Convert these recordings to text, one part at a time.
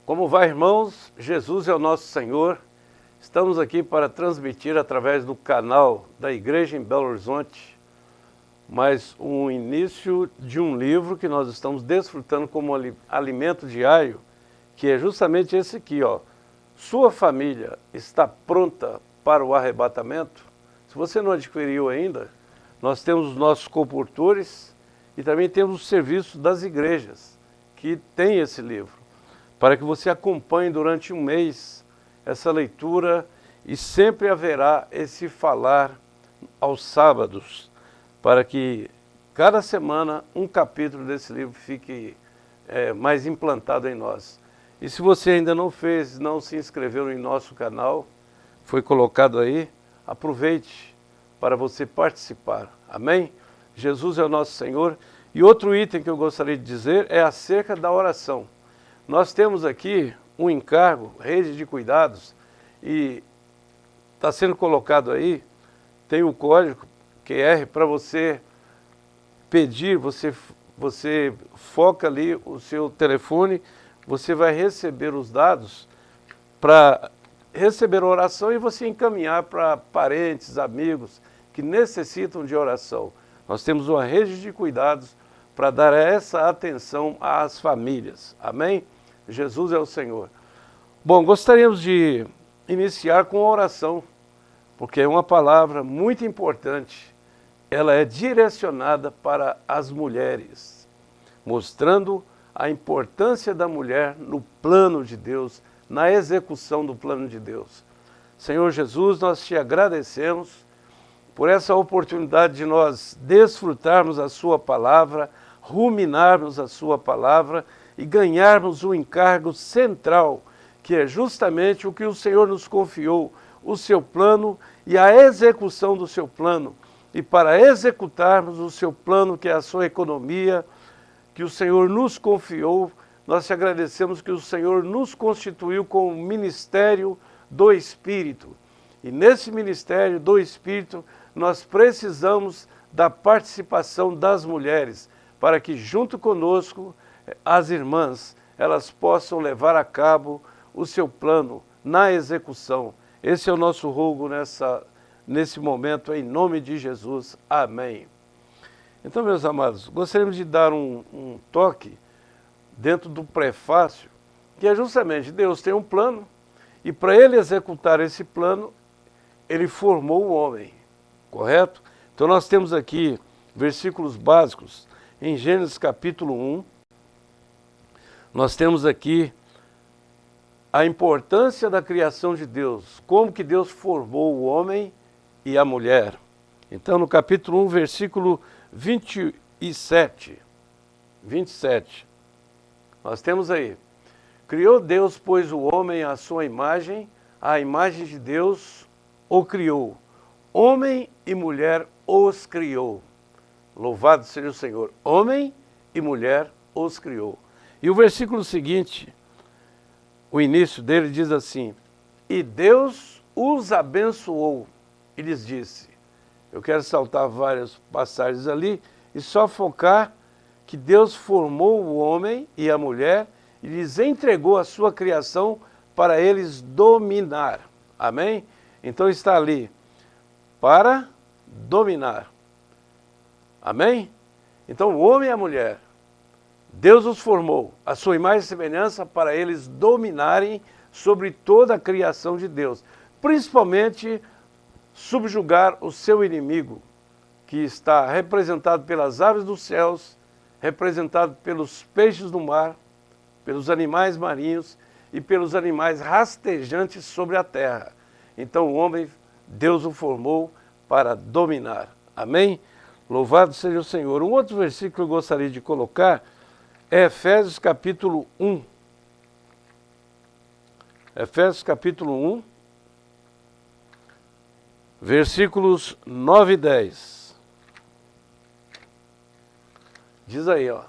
Como vai, irmãos? Jesus é o nosso Senhor. Estamos aqui para transmitir através do canal da Igreja em Belo Horizonte mais um início de um livro que nós estamos desfrutando como alimento diário, que é justamente esse aqui, ó. Sua família está pronta para o arrebatamento? Se você não adquiriu ainda, nós temos os nossos comportores e também temos o serviço das igrejas que tem esse livro, para que você acompanhe durante um mês essa leitura, e sempre haverá esse falar aos sábados, para que cada semana um capítulo desse livro fique mais implantado em nós. E se você ainda não fez, não se inscreveu em nosso canal, foi colocado aí, aproveite para você participar. Amém? Jesus é o nosso Senhor. E outro item que eu gostaria de dizer é acerca da oração. Nós temos aqui um encargo, rede de cuidados, e está sendo colocado aí, tem o código QR para você pedir, você foca ali o seu telefone, você vai receber os dados para receber oração e você encaminhar para parentes, amigos que necessitam de oração. Nós temos uma rede de cuidados para dar essa atenção às famílias. Amém? Jesus é o Senhor. Bom, gostaríamos de iniciar com a oração, porque é uma palavra muito importante. Ela é direcionada para as mulheres, mostrando a importância da mulher no plano de Deus, na execução do plano de Deus. Senhor Jesus, nós te agradecemos por essa oportunidade de nós desfrutarmos a sua palavra, ruminarmos a sua palavra e ganharmos o encargo central, que é justamente o que o Senhor nos confiou, o seu plano e a execução do seu plano. E para executarmos o seu plano, que é a sua economia, que o Senhor nos confiou, nós te agradecemos que o Senhor nos constituiu como ministério do Espírito. E nesse ministério do Espírito, nós precisamos da participação das mulheres, para que junto conosco, as irmãs, elas possam levar a cabo o seu plano na execução. Esse é o nosso rogo nesse momento, em nome de Jesus. Amém. Então, meus amados, gostaríamos de dar um toque dentro do prefácio, que é justamente Deus tem um plano, e para ele executar esse plano, ele formou o homem, correto? Então nós temos aqui versículos básicos em Gênesis capítulo 1, nós temos aqui a importância da criação de Deus, como que Deus formou o homem e a mulher. Então no capítulo 1, versículo 27, nós temos aí: criou Deus, pois, o homem à sua imagem, a imagem de Deus o criou, homem e mulher os criou. Louvado seja o Senhor. Homem e mulher os criou. E o versículo seguinte, o início dele diz assim: e Deus os abençoou e lhes disse. Eu quero saltar várias passagens ali e só focar que Deus formou o homem e a mulher e lhes entregou a sua criação para eles dominar. Amém? Então está ali, para dominar. Amém? Então o homem e a mulher, Deus os formou, a sua imagem e semelhança, para eles dominarem sobre toda a criação de Deus. Principalmente subjugar o seu inimigo, que está representado pelas aves dos céus, representado pelos peixes do mar, pelos animais marinhos e pelos animais rastejantes sobre a terra. Então o homem, Deus o formou para dominar. Amém? Louvado seja o Senhor. Um outro versículo que eu gostaria de colocar é Efésios capítulo 1. Efésios capítulo 1, versículos 9 e 10. Diz aí, ó.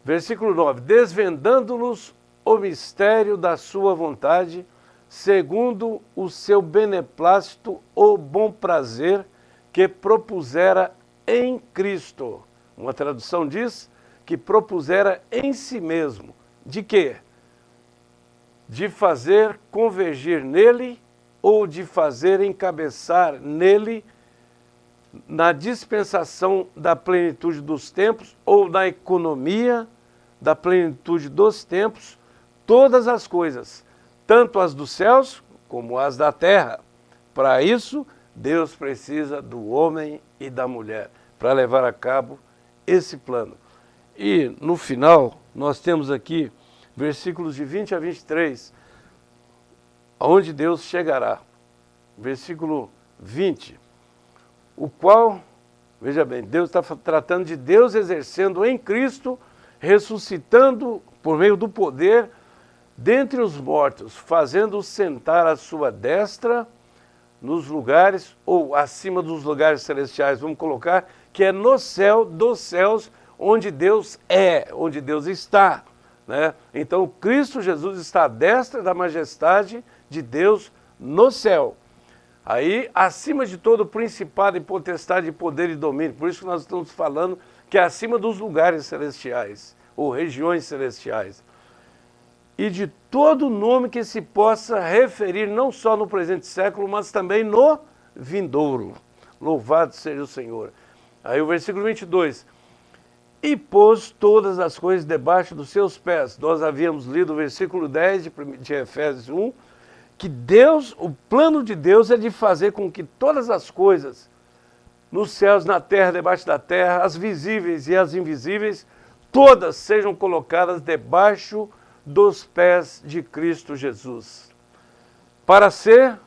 Versículo 9. Desvendando-nos o mistério da sua vontade, segundo o seu beneplácito, o bom prazer que propusera em Cristo. Uma tradução diz que propusera em si mesmo. De quê? de fazer convergir nele ou de fazer encabeçar nele na dispensação da plenitude dos tempos ou na economia da plenitude dos tempos, todas as coisas, tanto as dos céus como as da terra. Para isso, Deus precisa do homem e da mulher, para levar a cabo esse plano. E no final, nós temos aqui versículos de 20 a 23, onde Deus chegará. Versículo 20, o qual, veja bem, Deus está tratando de Deus exercendo em Cristo, ressuscitando por meio do poder dentre os mortos, fazendo-os sentar à sua destra nos lugares, ou acima dos lugares celestiais, vamos colocar, que é no céu dos céus, onde Deus é, onde Deus está, né? Então, Cristo Jesus está à destra da majestade de Deus no céu. Aí, acima de todo principado e potestade, poder e domínio. Por isso que nós estamos falando que é acima dos lugares celestiais, ou regiões celestiais. E de todo nome que se possa referir, não só no presente século, mas também no vindouro. Louvado seja o Senhor. Aí o versículo 22. E pôs todas as coisas debaixo dos seus pés. Nós havíamos lido o versículo 10 de Efésios 1, que Deus, o plano de Deus é de fazer com que todas as coisas, nos céus, na terra, debaixo da terra, as visíveis e as invisíveis, todas sejam colocadas debaixo dos pés de Cristo Jesus. Para ser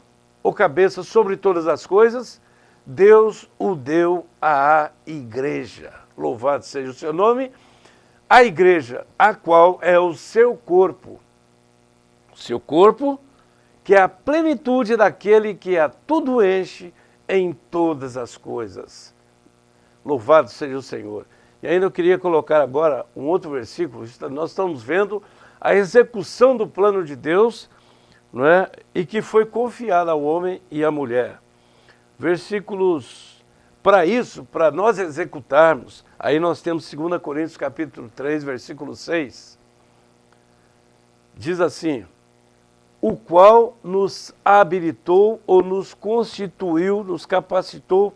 o cabeça sobre todas as coisas, Deus o deu à igreja. Louvado seja o seu nome. A igreja, a qual é o seu corpo. O seu corpo, que é a plenitude daquele que a tudo enche em todas as coisas. Louvado seja o Senhor. E ainda eu queria colocar agora um outro versículo. Nós estamos vendo a execução do plano de Deus, não é? E que foi confiada ao homem e à mulher. Versículos, para isso, para nós executarmos, aí nós temos 2 Coríntios capítulo 3, versículo 6. Diz assim: o qual nos habilitou ou nos constituiu, nos capacitou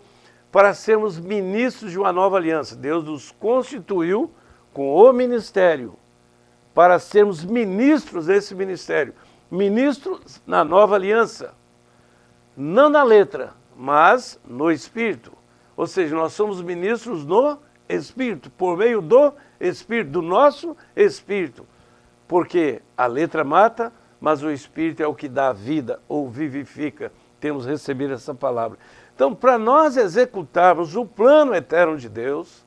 para sermos ministros de uma nova aliança. Deus nos constituiu com o ministério, para sermos ministros desse ministério. Ministros na nova aliança. Não na letra, mas no Espírito. Ou seja, nós somos ministros no Espírito, por meio do Espírito, do nosso Espírito. Porque a letra mata, mas o Espírito é o que dá vida ou vivifica. Temos recebido essa palavra. Então, para nós executarmos o plano eterno de Deus,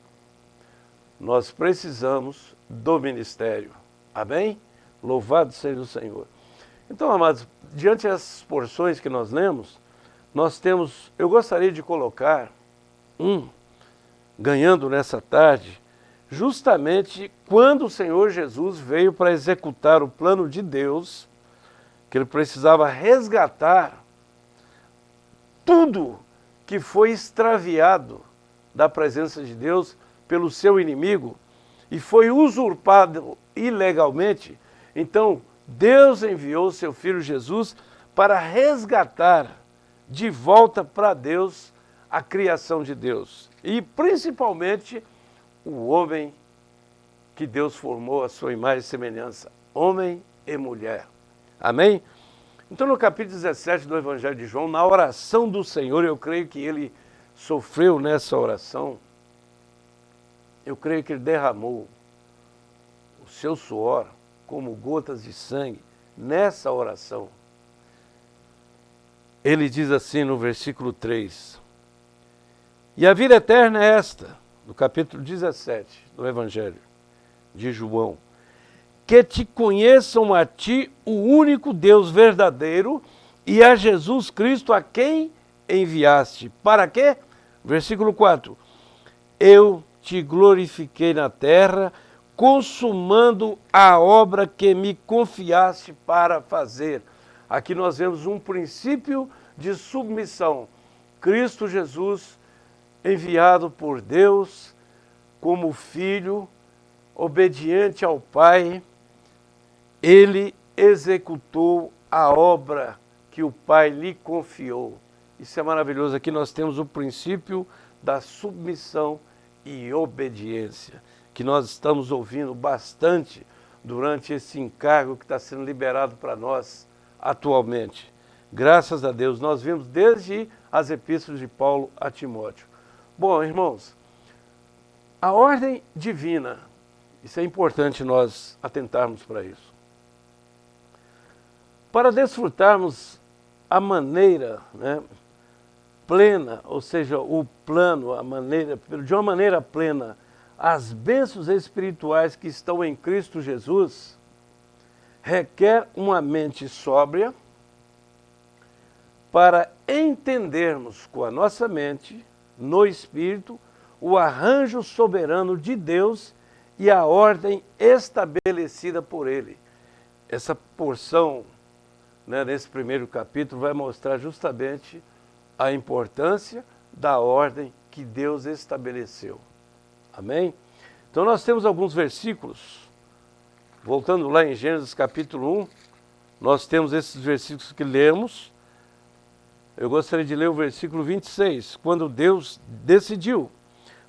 nós precisamos do ministério. Amém? Louvado seja o Senhor. Então, amados, diante dessas porções que nós lemos, nós temos, eu gostaria de colocar ganhando nessa tarde, justamente quando o Senhor Jesus veio para executar o plano de Deus, que ele precisava resgatar tudo que foi extraviado da presença de Deus pelo seu inimigo e foi usurpado ilegalmente. Então, Deus enviou seu Filho Jesus para resgatar de volta para Deus a criação de Deus. E principalmente o homem que Deus formou à sua imagem e semelhança, homem e mulher. Amém? Então no capítulo 17 do Evangelho de João, na oração do Senhor, eu creio que ele sofreu nessa oração, eu creio que ele derramou o seu suor como gotas de sangue nessa oração. Ele diz assim no versículo 3, e a vida eterna é esta, no capítulo 17 do Evangelho de João, que te conheçam a ti, o único Deus verdadeiro, e a Jesus Cristo a quem enviaste. Para quê? Versículo 4, eu te glorifiquei na terra, consumando a obra que me confiaste para fazer. Aqui nós vemos um princípio de submissão. Cristo Jesus, enviado por Deus como filho, obediente ao Pai, ele executou a obra que o Pai lhe confiou. Isso é maravilhoso. Aqui nós temos o princípio da submissão e obediência, que nós estamos ouvindo bastante durante esse encargo que está sendo liberado para nós atualmente. Graças a Deus, nós vimos desde as epístolas de Paulo a Timóteo. Bom, irmãos, a ordem divina, isso é importante nós atentarmos para isso. Para desfrutarmos a maneira, plena, ou seja, o plano, de uma maneira plena, as bênçãos espirituais que estão em Cristo Jesus, requer uma mente sóbria para entendermos com a nossa mente, no Espírito, o arranjo soberano de Deus e a ordem estabelecida por Ele. Essa porção, nesse primeiro capítulo, vai mostrar justamente a importância da ordem que Deus estabeleceu. Amém? Então nós temos alguns versículos, voltando lá em Gênesis capítulo 1, nós temos esses versículos que lemos. Eu gostaria de ler o versículo 26, quando Deus decidiu: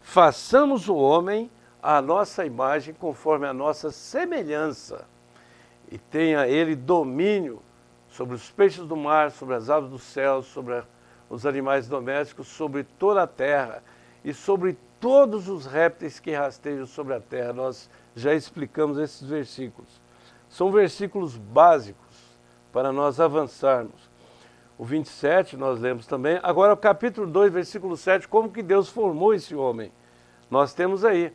façamos o homem à nossa imagem, conforme a nossa semelhança, e tenha ele domínio sobre os peixes do mar, sobre as aves do céu, sobre os animais domésticos, sobre toda a terra e sobre todos os répteis que rastejam sobre a terra. Nós já explicamos esses versículos. São versículos básicos para nós avançarmos. O 27 nós lemos também. Agora o capítulo 2, versículo 7, como que Deus formou esse homem? Nós temos aí.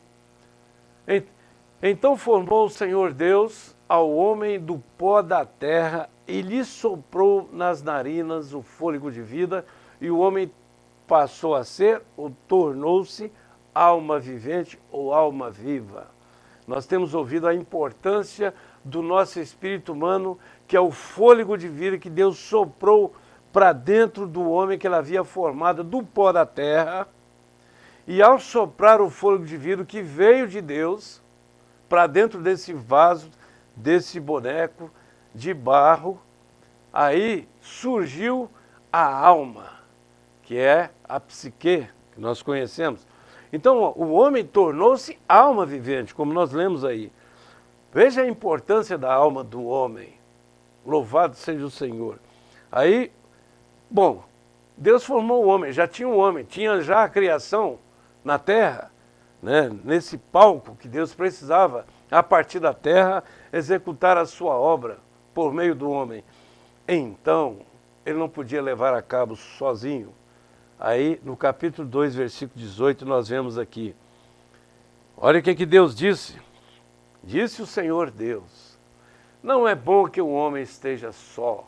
Então formou o Senhor Deus ao homem do pó da terra e lhe soprou nas narinas o fôlego de vida, e o homem passou a ser, ou tornou-se, alma vivente ou alma viva. Nós temos ouvido a importância do nosso espírito humano, que é o fôlego de vida que Deus soprou para dentro do homem que ele havia formado do pó da terra, e ao soprar o fôlego de vida que veio de Deus para dentro desse vaso, desse boneco de barro, aí surgiu a alma, que é a psique, que nós conhecemos. Então o homem tornou-se alma vivente, como nós lemos aí. Veja a importância da alma do homem. Louvado seja o Senhor. Aí, bom, Deus formou o homem, já tinha o homem, tinha já a criação na terra, nesse palco que Deus precisava, a partir da terra, executar a sua obra por meio do homem. Então, ele não podia levar a cabo sozinho. Aí, no capítulo 2, versículo 18, nós vemos aqui. Olha o que Deus disse. Disse o Senhor Deus: não é bom que o homem esteja só.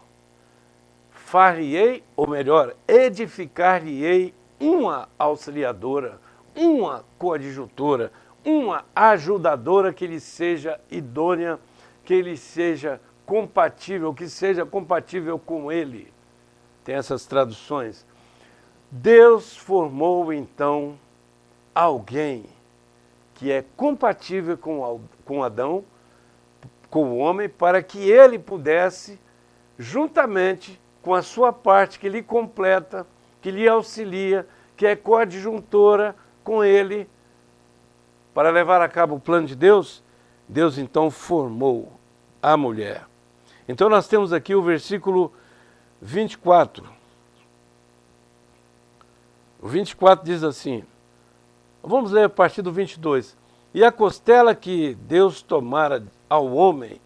Far-lhe-ei, ou melhor, edificar-lhe-ei uma auxiliadora, uma coadjutora, uma ajudadora que lhe seja idônea, que lhe seja compatível, que seja compatível com ele. Tem essas traduções. Deus formou então alguém que é compatível com Adão, com o homem, para que ele pudesse, juntamente com a sua parte que lhe completa, que lhe auxilia, que é coadjuntora com ele, para levar a cabo o plano de Deus, Deus então formou a mulher. Então nós temos aqui o versículo 24. O 24 diz assim, vamos ler a partir do 22. E a costela que Deus tomara ao homem,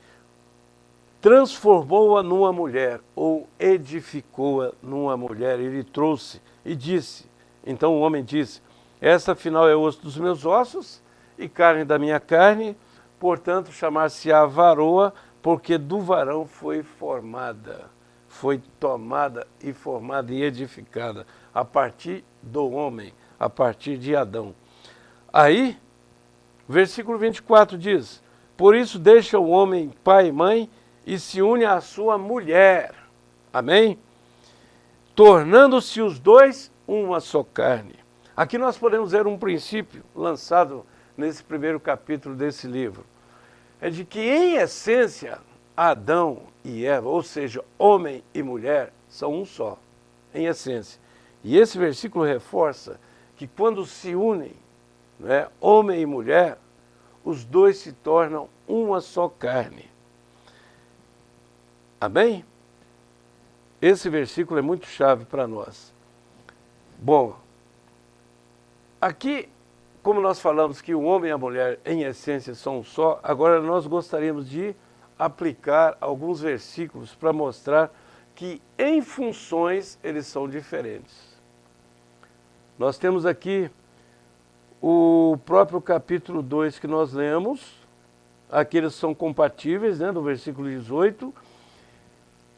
transformou-a numa mulher, ou edificou-a numa mulher. Ele trouxe e disse, então o homem disse, essa afinal é osso dos meus ossos e carne da minha carne, portanto chamar-se-á varoa, porque do varão foi formada, foi tomada e formada e edificada, a partir do homem, a partir de Adão. Aí, versículo 24 diz, por isso deixa o homem pai e mãe e se une à sua mulher, amém? Tornando-se os dois uma só carne. Aqui nós podemos ver um princípio lançado nesse primeiro capítulo desse livro. É de que, em essência, Adão e Eva, ou seja, homem e mulher, são um só, em essência. E esse versículo reforça que quando se unem, né, homem e mulher, os dois se tornam uma só carne. Amém? Esse versículo é muito chave para nós. Bom, aqui, como nós falamos que o homem e a mulher, em essência, são um só, agora nós gostaríamos de aplicar alguns versículos para mostrar que em funções eles são diferentes. Nós temos aqui o próprio capítulo 2 que nós lemos, aqui eles são compatíveis, né, no versículo 18.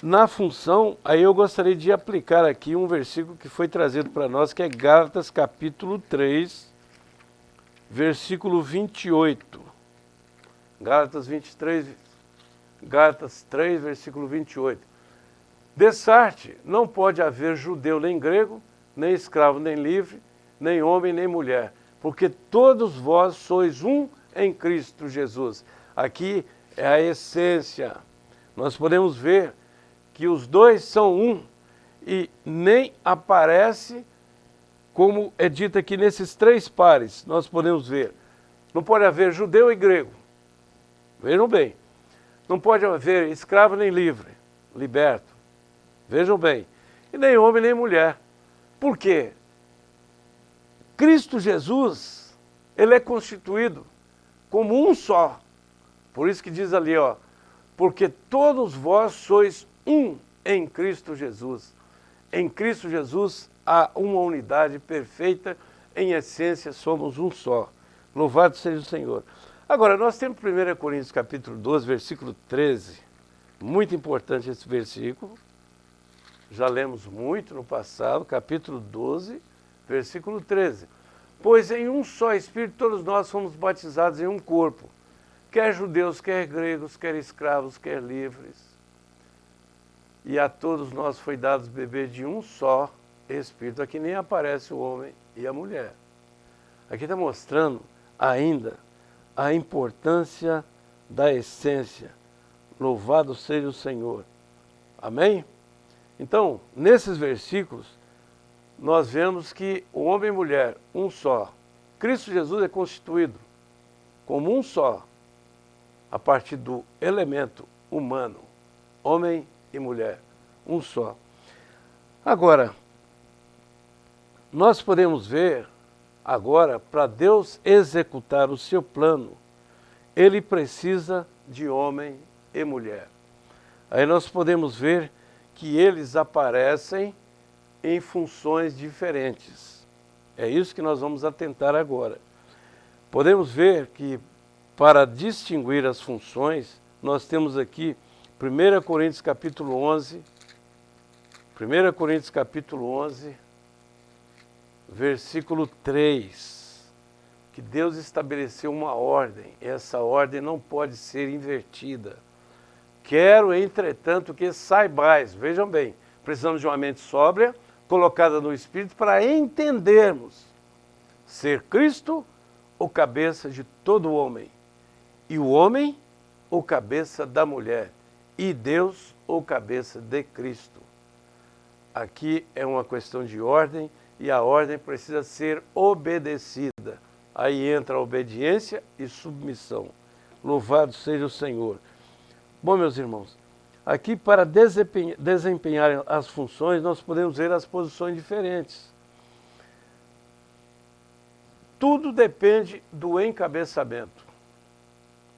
Na função, aí eu gostaria de aplicar aqui um versículo que foi trazido para nós, que é Gálatas capítulo 3, versículo 28. Gálatas 3, versículo 28. Dessarte, não pode haver judeu nem grego, nem escravo nem livre, nem homem nem mulher, porque todos vós sois um em Cristo Jesus. Aqui é a essência. Nós podemos ver que os dois são um e nem aparece, como é dito aqui nesses três pares, nós podemos ver. Não pode haver judeu e grego. Vejam bem. Não pode haver escravo nem livre, liberto. Vejam bem. E nem homem nem mulher. Por quê? Cristo Jesus, ele é constituído como um só. Por isso que diz ali, ó, porque todos vós sois um em Cristo Jesus. Em Cristo Jesus há uma unidade perfeita, em essência somos um só. Louvado seja o Senhor. Agora, nós temos 1 Coríntios capítulo 12, versículo 13. Muito importante esse versículo. Já lemos muito no passado, capítulo 12, versículo 13. Pois em um só Espírito todos nós fomos batizados em um corpo, quer judeus, quer gregos, quer escravos, quer livres. E a todos nós foi dado beber de um só Espírito. Aqui nem aparece o homem e a mulher. Aqui está mostrando ainda a importância da essência. Louvado seja o Senhor. Amém? Então, nesses versículos, nós vemos que o homem e mulher, um só. Cristo Jesus é constituído como um só, a partir do elemento humano, homem e mulher, um só. Agora, nós podemos ver, agora, para Deus executar o seu plano, ele precisa de homem e mulher. Aí nós podemos ver que eles aparecem em funções diferentes. É isso que nós vamos atentar agora. Podemos ver que, para distinguir as funções, nós temos aqui 1 Coríntios capítulo 11, 1 Coríntios capítulo 11, versículo 3, que Deus estabeleceu uma ordem, essa ordem não pode ser invertida. Quero, entretanto, que saibais, vejam bem, precisamos de uma mente sóbria, colocada no Espírito, para entendermos ser Cristo o cabeça de todo homem, e o homem o cabeça da mulher, e Deus o cabeça de Cristo. Aqui é uma questão de ordem, e a ordem precisa ser obedecida. Aí entra a obediência e submissão. Louvado seja o Senhor. Bom, meus irmãos, aqui para desempenhar as funções, nós podemos ver as posições diferentes. Tudo depende do encabeçamento,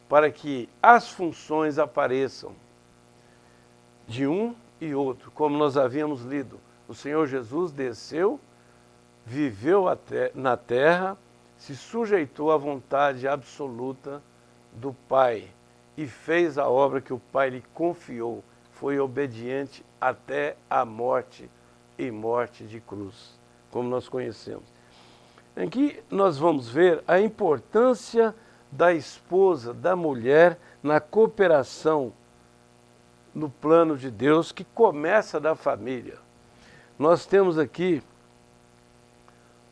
para que as funções apareçam de um e outro, como nós havíamos lido. O Senhor Jesus desceu, viveu na terra, se sujeitou à vontade absoluta do Pai e fez a obra que o Pai lhe confiou. Foi obediente até a morte e morte de cruz, como nós conhecemos. Aqui nós vamos ver a importância da esposa, da mulher, na cooperação no plano de Deus que começa da família. Nós temos aqui,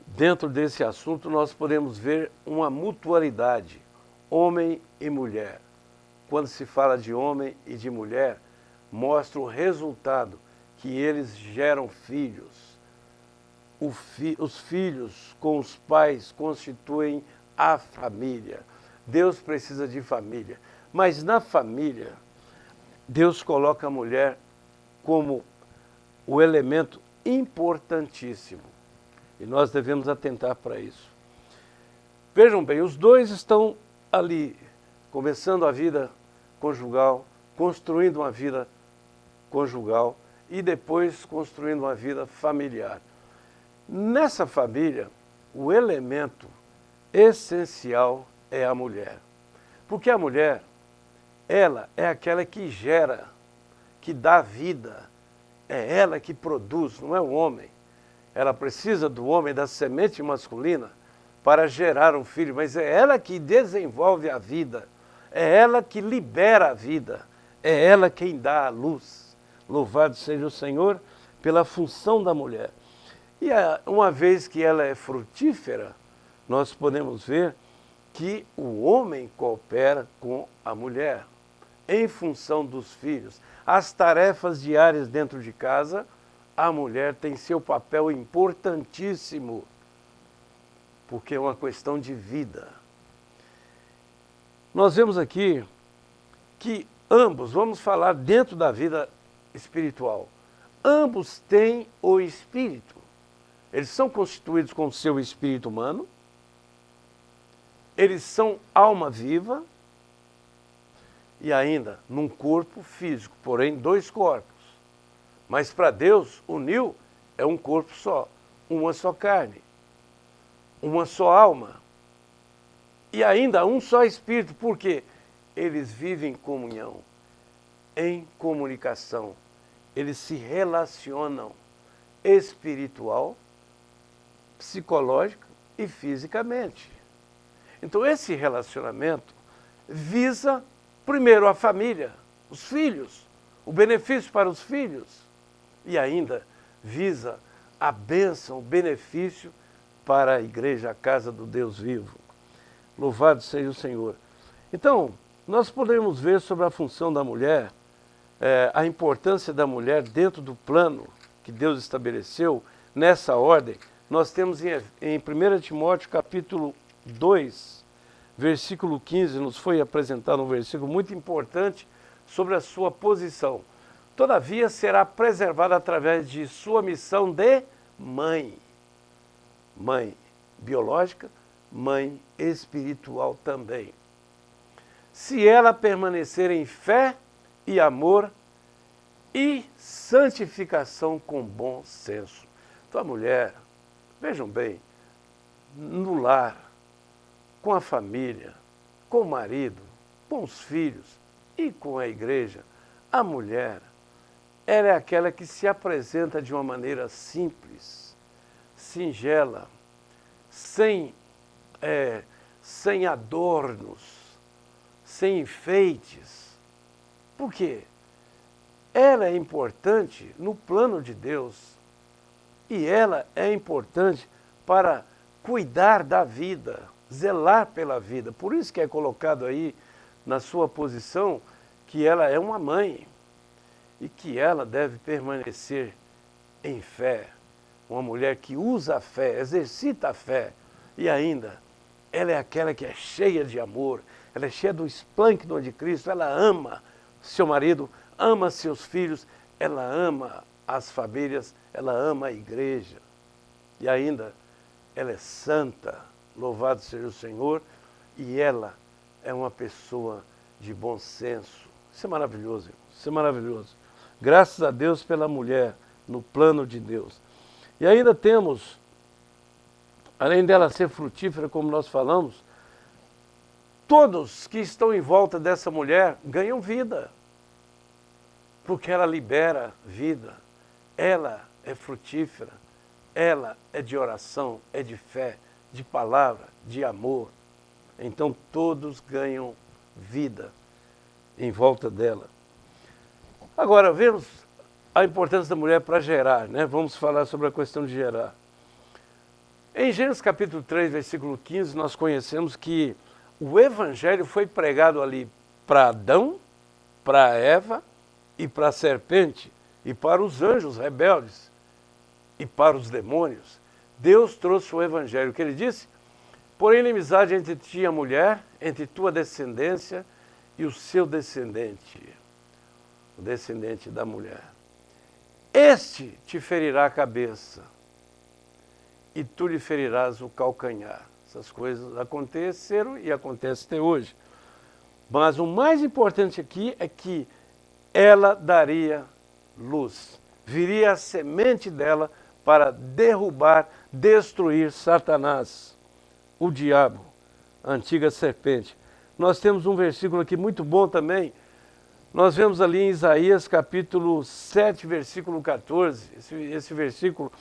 dentro desse assunto, nós podemos ver uma mutualidade, homem e mulher. quando se fala de homem e de mulher, mostra o resultado, que eles geram filhos. Os filhos com os pais constituem a família. Deus precisa de família. Mas na família, Deus coloca a mulher como o elemento importantíssimo. E nós devemos atentar para isso. Vejam bem, os dois estão ali, começando a vida conjugal, construindo uma vida conjugal e depois construindo uma vida familiar. Nessa família, o elemento essencial é a mulher. Porque a mulher, ela é aquela que gera, que dá vida. É ela que produz, não é o homem. Ela precisa do homem, da semente masculina, para gerar um filho, mas é ela que desenvolve a vida. É ela que libera a vida. É ela quem dá a luz. Louvado seja o Senhor pela função da mulher. E uma vez que ela é frutífera, nós podemos ver que o homem coopera com a mulher em função dos filhos. As tarefas diárias dentro de casa, a mulher tem seu papel importantíssimo, porque é uma questão de vida. Nós vemos aqui que ambos, vamos falar dentro da vida espiritual, ambos têm o espírito. Eles são constituídos com o seu espírito humano, eles são alma viva e ainda num corpo físico, porém dois corpos. Mas para Deus, uniu é um corpo só, uma só carne, uma só alma e ainda um só espírito, porque eles vivem em comunhão, em comunicação, eles se relacionam espiritual, psicológica e fisicamente. Então esse relacionamento visa primeiro a família, os filhos, o benefício para os filhos e ainda visa a bênção, o benefício para a igreja, a casa do Deus vivo. Louvado seja o Senhor. Então, nós podemos ver sobre a função da mulher, a importância da mulher dentro do plano que Deus estabeleceu, nessa ordem. Nós temos em 1 Timóteo capítulo 2, versículo 15, nos foi apresentado um versículo muito importante sobre a sua posição. Todavia será preservada através de sua missão de mãe. Mãe biológica, mãe espiritual também. Se ela permanecer em fé e amor e santificação com bom senso. Então a mulher, vejam bem, no lar, com a família, com o marido, com os filhos e com a igreja, a mulher, ela é aquela que se apresenta de uma maneira simples, singela, sem adornos, sem enfeites. Por quê? Ela é importante no plano de Deus e ela é importante para cuidar da vida, zelar pela vida. Por isso que é colocado aí na sua posição que ela é uma mãe e que ela deve permanecer em fé. Uma mulher que usa a fé, exercita a fé e ainda ela é aquela que é cheia de amor, ela é cheia do esplêndido de Cristo, ela ama seu marido, ama seus filhos, ela ama as famílias, ela ama a igreja. E ainda, ela é santa, louvado seja o Senhor, e ela é uma pessoa de bom senso. Isso é maravilhoso, irmão. Isso é maravilhoso. Graças a Deus pela mulher, no plano de Deus. E ainda temos, além dela ser frutífera, como nós falamos, todos que estão em volta dessa mulher ganham vida, porque ela libera vida, ela é frutífera, ela é de oração, é de fé, de palavra, de amor. Então todos ganham vida em volta dela. Agora, vemos a importância da mulher para gerar, né? Vamos falar sobre a questão de gerar. Em Gênesis capítulo 3, versículo 15, nós conhecemos que o evangelho foi pregado ali para Adão, para Eva e para a serpente e para os anjos rebeldes e para os demônios. Deus trouxe o evangelho, que ele disse: porém, inimizade entre ti e a mulher, entre tua descendência e o seu descendente, o descendente da mulher. Este te ferirá a cabeça e tu lhe ferirás o calcanhar. Essas coisas aconteceram e acontecem até hoje. Mas o mais importante aqui é que ela daria luz. Viria a semente dela para derrubar, destruir Satanás, o diabo, a antiga serpente. Nós temos um versículo aqui muito bom também. Nós vemos ali em Isaías capítulo 7, versículo 14. Esse versículo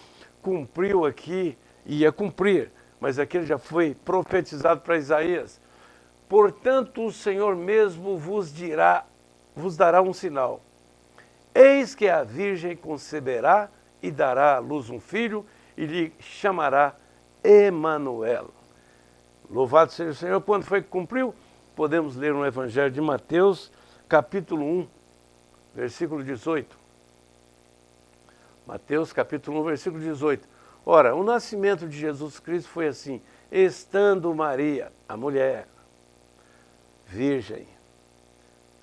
cumpriu aqui, ia cumprir, mas aquele já foi profetizado para Isaías. Portanto, o Senhor mesmo vos dará um sinal. Eis que a virgem conceberá e dará à luz um filho e lhe chamará Emanuel. Louvado seja o Senhor. Quando foi que cumpriu? Podemos ler no Evangelho de Mateus, capítulo 1, versículo 18. Mateus, capítulo 1, versículo 18. Ora, o nascimento de Jesus Cristo foi assim: estando Maria, a mulher, virgem,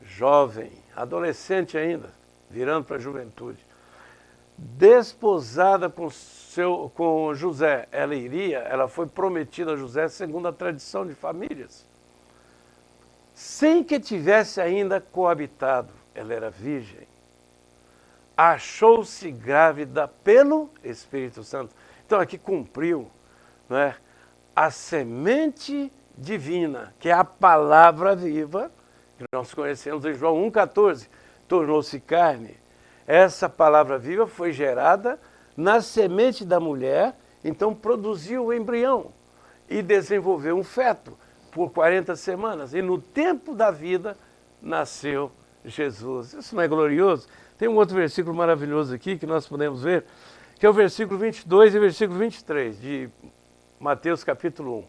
jovem, adolescente ainda, virando para a juventude, desposada com José. Ela foi prometida a José segundo a tradição de famílias, sem que tivesse ainda coabitado. Ela era virgem. Achou-se grávida pelo Espírito Santo. Então aqui cumpriu, não é, a semente divina, que é a palavra viva, que nós conhecemos em João 1,14, tornou-se carne. Essa palavra viva foi gerada na semente da mulher, então produziu o embrião e desenvolveu um feto por 40 semanas. E no tempo da vida nasceu Jesus. Isso não é glorioso? Tem um outro versículo maravilhoso aqui que nós podemos ver, que é o versículo 22 e versículo 23 de Mateus capítulo 1.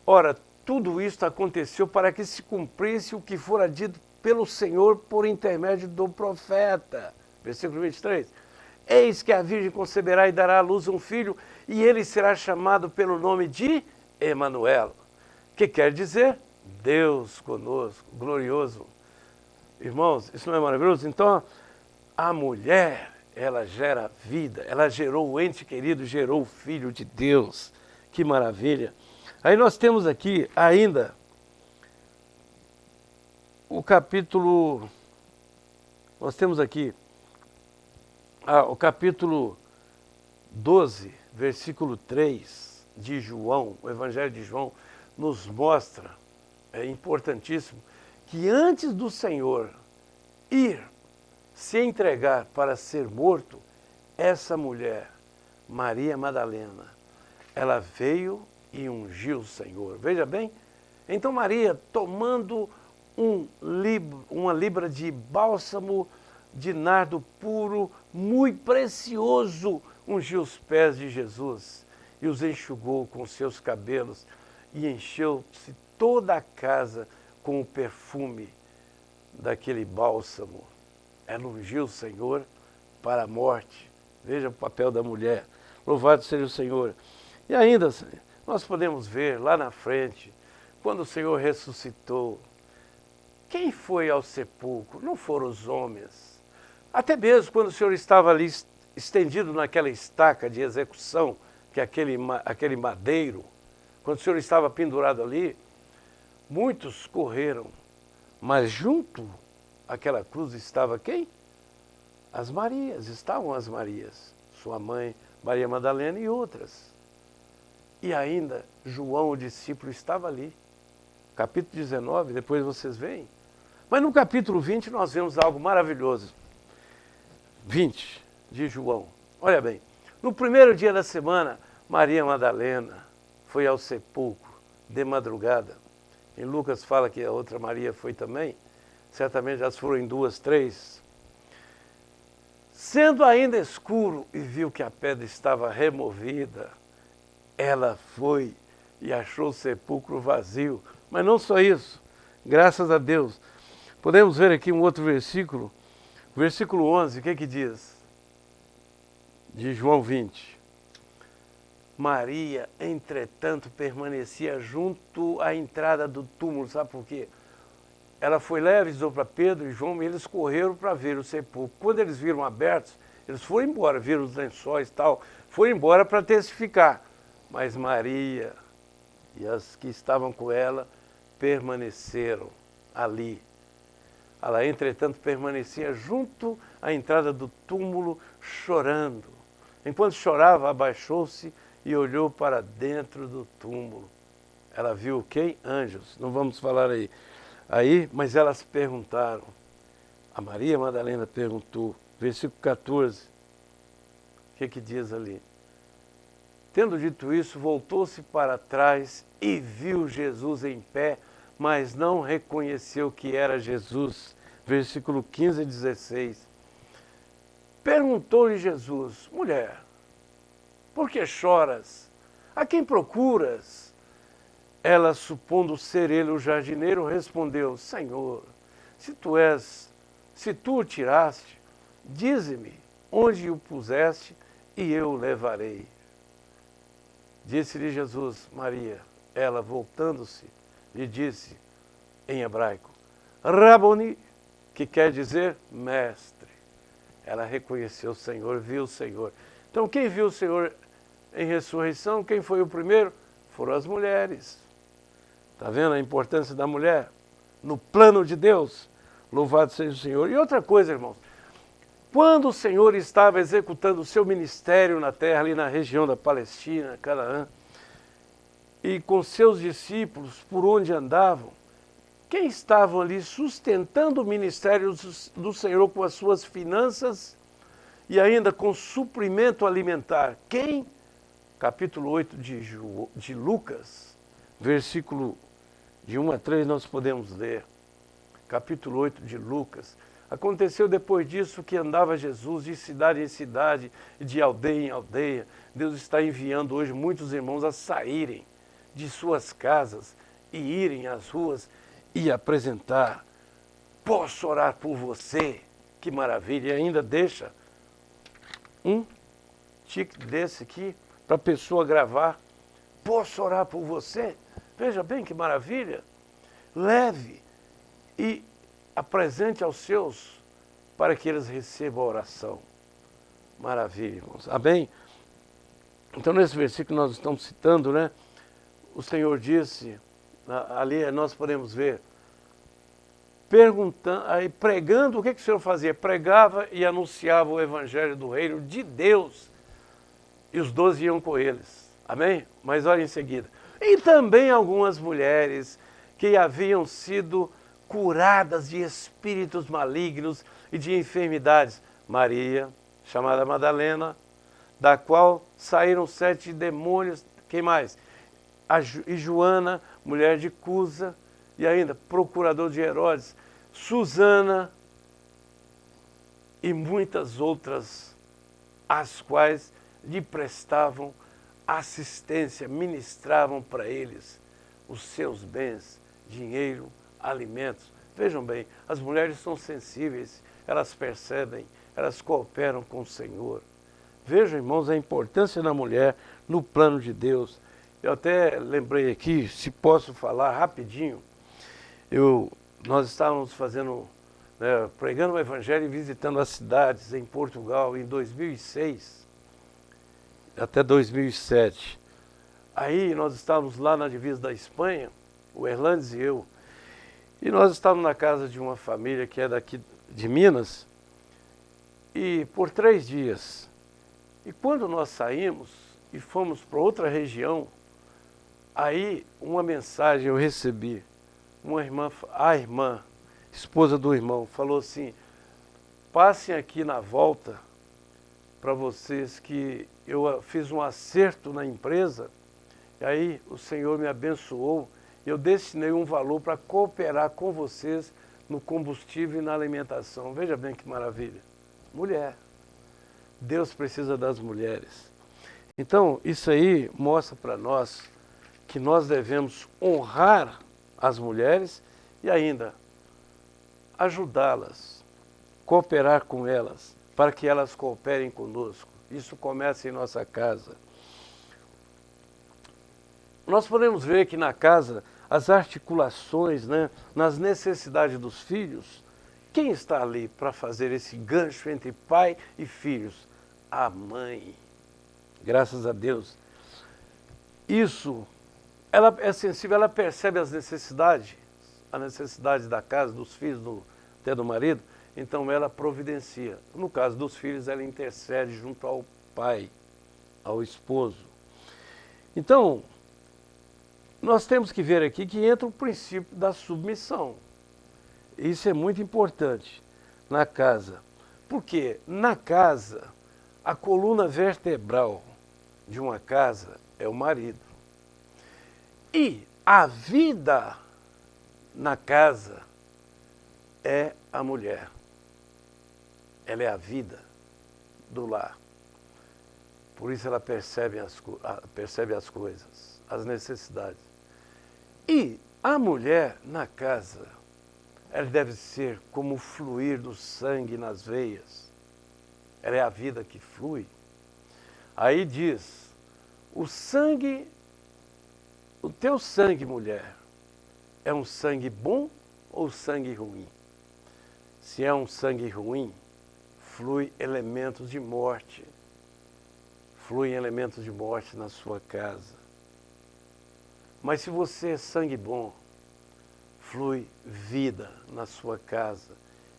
Ora, tudo isto aconteceu para que se cumprisse o que fora dito pelo Senhor por intermédio do profeta. Versículo 23. Eis que a virgem conceberá e dará à luz um filho, e ele será chamado pelo nome de Emanuel, que quer dizer Deus conosco, glorioso. Irmãos, isso não é maravilhoso? Então, a mulher, ela gera vida, ela gerou o ente querido, gerou o Filho de Deus. Que maravilha! Aí nós temos aqui ainda o capítulo, nós temos aqui o capítulo 12, versículo 3 de João, o Evangelho de João, nos mostra, é importantíssimo, que antes do Senhor ir se entregar para ser morto, essa mulher, Maria Madalena, ela veio e ungiu o Senhor. Veja bem, então Maria, tomando uma libra de bálsamo de nardo puro, muito precioso, ungiu os pés de Jesus e os enxugou com seus cabelos e encheu-se toda a casa com o perfume daquele bálsamo. Ela ungiu o Senhor para a morte. Veja o papel da mulher. Louvado seja o Senhor. E ainda, nós podemos ver lá na frente, quando o Senhor ressuscitou, quem foi ao sepulcro? Não foram os homens. Até mesmo quando o Senhor estava ali estendido naquela estaca de execução, que é aquele madeiro, quando o Senhor estava pendurado ali, muitos correram, mas junto àquela cruz estava quem? As Marias, estavam as Marias, sua mãe Maria Madalena e outras. E ainda João, o discípulo, estava ali. Capítulo 19, depois vocês veem. Mas no capítulo 20 nós vemos algo maravilhoso. 20 de João. Olha bem, no primeiro dia da semana, Maria Madalena foi ao sepulcro de madrugada. Em Lucas fala que a outra Maria foi também. Certamente já foram em 2, 3. Sendo ainda escuro e viu que a pedra estava removida, ela foi e achou o sepulcro vazio. Mas não só isso, Graças a Deus. Podemos ver aqui um outro versículo. Versículo 11, o que diz? De João 20. Maria, entretanto, permanecia junto à entrada do túmulo. Sabe por quê? Ela foi lá e avisou para Pedro e João, e eles correram para ver o sepulcro. Quando eles viram abertos, eles foram embora, viram os lençóis e tal, foram embora para testificar. Mas Maria e as que estavam com ela permaneceram ali. Ela, entretanto, permanecia junto à entrada do túmulo, chorando. Enquanto chorava, abaixou-se e olhou para dentro do túmulo. Ela viu quem? Anjos. Não vamos falar aí, mas elas perguntaram. A Maria Madalena perguntou, versículo 14. O que diz ali? Tendo dito isso, voltou-se para trás e viu Jesus em pé, mas não reconheceu que era Jesus. Versículo 15 e 16. Perguntou-lhe Jesus, mulher, por que choras? A quem procuras? Ela, supondo ser ele o jardineiro, respondeu, Senhor, se tu o tiraste, dize-me onde o puseste e eu o levarei. Disse-lhe Jesus, Maria. Ela, voltando-se, lhe disse em hebraico, Raboni, que quer dizer mestre. Ela reconheceu o Senhor, viu o Senhor. Então, quem viu o Senhor em ressurreição, quem foi o primeiro? Foram as mulheres. Está vendo a importância da mulher? No plano de Deus. Louvado seja o Senhor. E outra coisa, irmãos. Quando o Senhor estava executando o seu ministério na terra, ali na região da Palestina, Canaã, e com seus discípulos, por onde andavam, quem estavam ali sustentando o ministério do Senhor com as suas finanças e ainda com suprimento alimentar? Quem? Capítulo 8 de Lucas, versículo de 1 a 3, nós podemos ler. Capítulo 8 de Lucas. Aconteceu depois disso que andava Jesus de cidade em cidade e de aldeia em aldeia. Deus está enviando hoje muitos irmãos a saírem de suas casas e irem às ruas e apresentar. Posso orar por você? Que maravilha! E ainda deixa um tique desse aqui para a pessoa gravar. Posso orar por você? Veja bem que maravilha! Leve e apresente aos seus para que eles recebam a oração. Maravilha, irmãos. Amém? Então, nesse versículo que nós estamos citando, né? O Senhor disse, ali nós podemos ver, perguntando, aí pregando, o que o Senhor fazia? Pregava e anunciava o evangelho do reino de Deus. E os 12 iam com eles. Amém? Mas olha em seguida. E também algumas mulheres que haviam sido curadas de espíritos malignos e de enfermidades. Maria, chamada Madalena, da qual saíram 7 demônios. Quem mais? E Joana, mulher de Cusa, e ainda procurador de Herodes, Susana e muitas outras, as quais lhe prestavam assistência, ministravam para eles os seus bens, dinheiro, alimentos. Vejam bem, as mulheres são sensíveis, elas percebem, elas cooperam com o Senhor. Vejam, irmãos, a importância da mulher no plano de Deus. Eu até lembrei aqui, se posso falar rapidinho, nós estávamos fazendo, pregando o Evangelho e visitando as cidades em Portugal em 2006, até 2007. Aí nós estávamos lá na divisa da Espanha, o Erlandes e eu, e nós estávamos na casa de uma família que é daqui de Minas, e por 3 dias. E quando nós saímos e fomos para outra região, aí uma mensagem eu recebi. A irmã, esposa do irmão, falou assim, passem aqui na volta para vocês que eu fiz um acerto na empresa, e aí o Senhor me abençoou, eu destinei um valor para cooperar com vocês no combustível e na alimentação. Veja bem que maravilha. Mulher. Deus precisa das mulheres. Então, isso aí mostra para nós que nós devemos honrar as mulheres E ainda, ajudá-las, cooperar com elas, para que elas cooperem conosco. Isso começa em nossa casa. Nós podemos ver que na casa, as articulações, né, nas necessidades dos filhos, quem está ali para fazer esse gancho entre pai e filhos? A mãe. Graças a Deus. Isso, ela é sensível, ela percebe as necessidades, a necessidade da casa, dos filhos, até do marido, então ela providencia. No caso dos filhos, ela intercede junto ao pai, ao esposo. Então, nós temos que ver aqui que entra o princípio da submissão. Isso é muito importante na casa. Porque na casa, a coluna vertebral de uma casa é o marido. E a vida na casa é a mulher. Ela é a vida do lar. Por isso ela percebe as coisas, as necessidades. E a mulher na casa, ela deve ser como o fluir do sangue nas veias. Ela é a vida que flui. Aí diz, o teu sangue, mulher, é um sangue bom ou sangue ruim? Se é um sangue ruim, flui elementos de morte. Fluem elementos de morte na sua casa. Mas se você é sangue bom, flui vida na sua casa.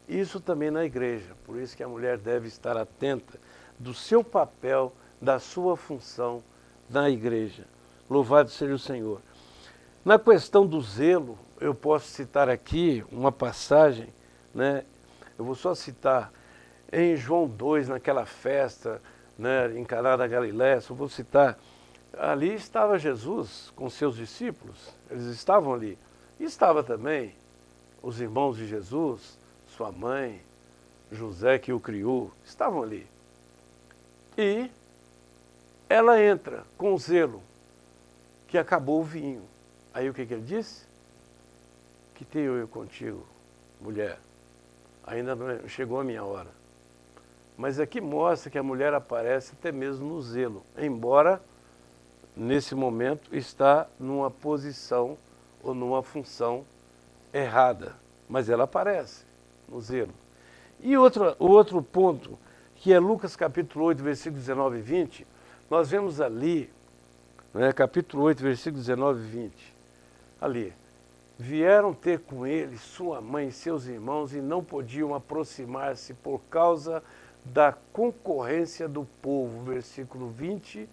Isso também na igreja. Por isso que a mulher deve estar atenta do seu papel, da sua função na igreja. Louvado seja o Senhor. Na questão do zelo, eu posso citar aqui uma passagem, né? Eu vou só citar em João 2, naquela festa, né, em Caná da Galiléia, só vou citar, ali estava Jesus com seus discípulos, eles estavam ali. E estava também os irmãos de Jesus, sua mãe, José que o criou, estavam ali. E ela entra com zelo, que acabou o vinho. Aí o que ele disse? Que tenho eu contigo, mulher? Ainda não chegou a minha hora. Mas aqui mostra que a mulher aparece até mesmo no zelo, embora nesse momento está numa posição ou numa função errada, mas ela aparece no zelo. E o outro ponto, que é Lucas capítulo 8, versículos 19 e 20, nós vemos ali, né, capítulo 8, versículos 19 e 20, ali, vieram ter com ele sua mãe e seus irmãos e não podiam aproximar-se por causa da concorrência do povo. Versículo 20,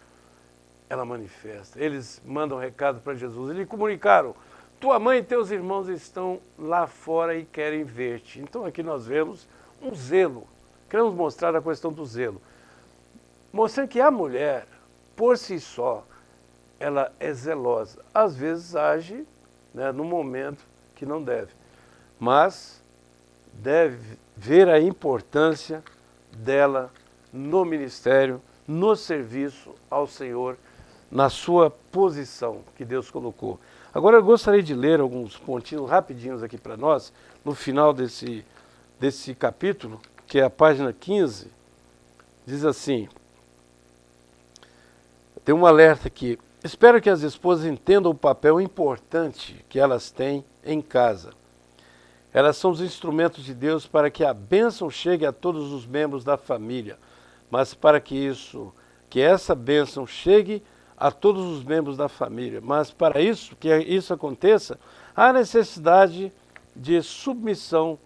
ela manifesta. Eles mandam recado para Jesus. Eles comunicaram, tua mãe e teus irmãos estão lá fora e querem ver-te. Então aqui nós vemos um zelo. Queremos mostrar a questão do zelo. Mostrando que a mulher, por si só, ela é zelosa. Às vezes age, né, no momento que não deve. Mas deve ver a importância dela no ministério, no serviço ao Senhor, na sua posição que Deus colocou. Agora eu gostaria de ler alguns pontinhos rapidinhos aqui para nós, no final desse capítulo, que é a página 15, diz assim, tem um alerta aqui, espero que as esposas entendam o papel importante que elas têm em casa. Elas são os instrumentos de Deus para que a bênção chegue a todos os membros da família, mas para que essa bênção chegue a todos os membros da família, mas para isso, que isso aconteça, há necessidade de submissão,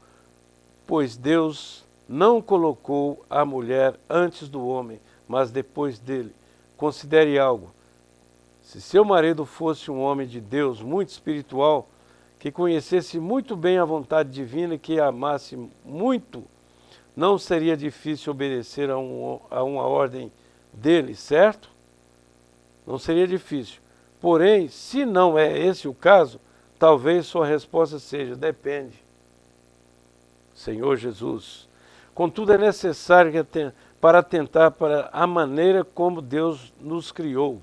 pois Deus não colocou a mulher antes do homem, mas depois dele. Considere algo, se seu marido fosse um homem de Deus muito espiritual, que conhecesse muito bem a vontade divina e que a amasse muito, não seria difícil obedecer a uma ordem dele, certo? Não seria difícil. Porém, se não é esse o caso, talvez sua resposta seja, depende. Senhor Jesus. Contudo, é necessário para atentar para a maneira como Deus nos criou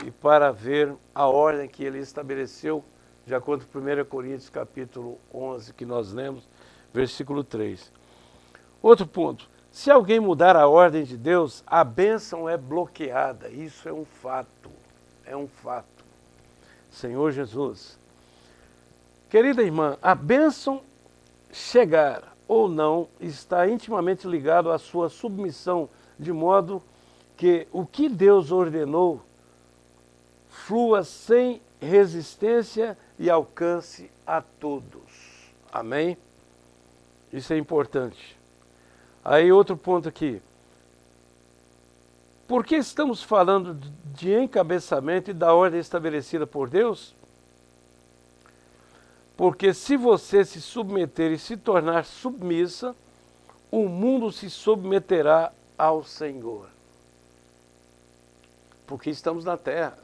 e para ver a ordem que Ele estabeleceu de acordo com 1 Coríntios capítulo 11, que nós lemos, versículo 3. Outro ponto, se alguém mudar a ordem de Deus, a bênção é bloqueada. Isso é um fato, é um fato. Senhor Jesus. Querida irmã, a bênção chegar ou não está intimamente ligado à sua submissão, de modo que o que Deus ordenou flua sem resistência e alcance a todos. Amém? Isso é importante. Aí outro ponto aqui. Por que estamos falando de encabeçamento e da ordem estabelecida por Deus? Porque se você se submeter e se tornar submissa, o mundo se submeterá ao Senhor. Porque estamos na terra.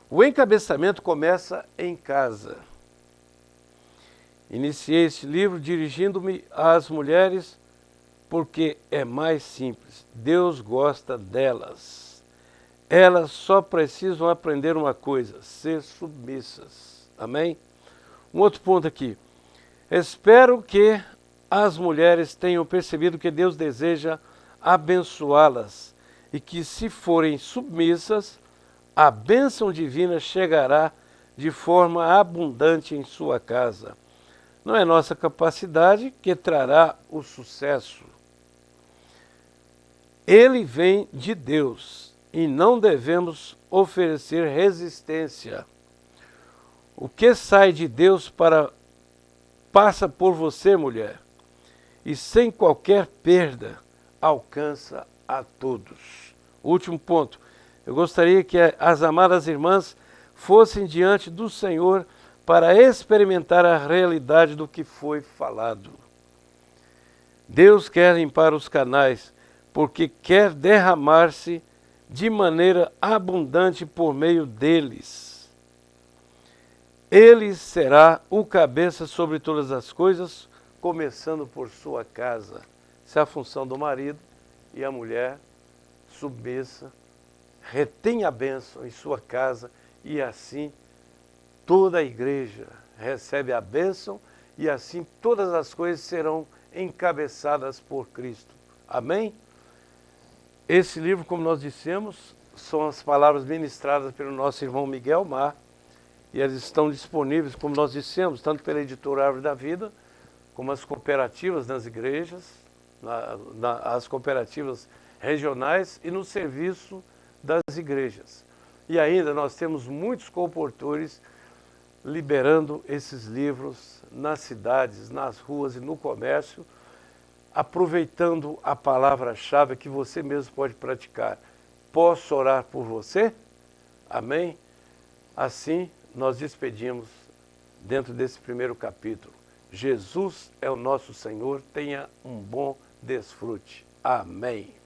O encabeçamento começa em casa. Iniciei este livro dirigindo-me às mulheres porque é mais simples. Deus gosta delas. Elas só precisam aprender uma coisa: ser submissas. Amém? Um outro ponto aqui. Espero que as mulheres tenham percebido que Deus deseja abençoá-las e que, se forem submissas, a bênção divina chegará de forma abundante em sua casa. Não é nossa capacidade que trará o sucesso. Ele vem de Deus e não devemos oferecer resistência. O que sai de Deus passa por você, mulher, e sem qualquer perda alcança a todos. Último ponto. Eu gostaria que as amadas irmãs fossem diante do Senhor para experimentar a realidade do que foi falado. Deus quer limpar os canais, porque quer derramar-se de maneira abundante por meio deles. Ele será o cabeça sobre todas as coisas, começando por sua casa. Essa é a função do marido, e a mulher submissa, retém a bênção em sua casa, e assim toda a igreja recebe a bênção, e assim todas as coisas serão encabeçadas por Cristo. Amém? Esse livro, como nós dissemos, são as palavras ministradas pelo nosso irmão Miguel Mar, e elas estão disponíveis, como nós dissemos, tanto pela editora Árvore da Vida, como as cooperativas nas igrejas, as cooperativas regionais e no serviço das igrejas. E ainda nós temos muitos comportores liberando esses livros nas cidades, nas ruas e no comércio, aproveitando a palavra-chave que você mesmo pode praticar. Posso orar por você? Amém? Assim, nós despedimos dentro desse primeiro capítulo. Jesus é o nosso Senhor, tenha um bom desfrute. Amém.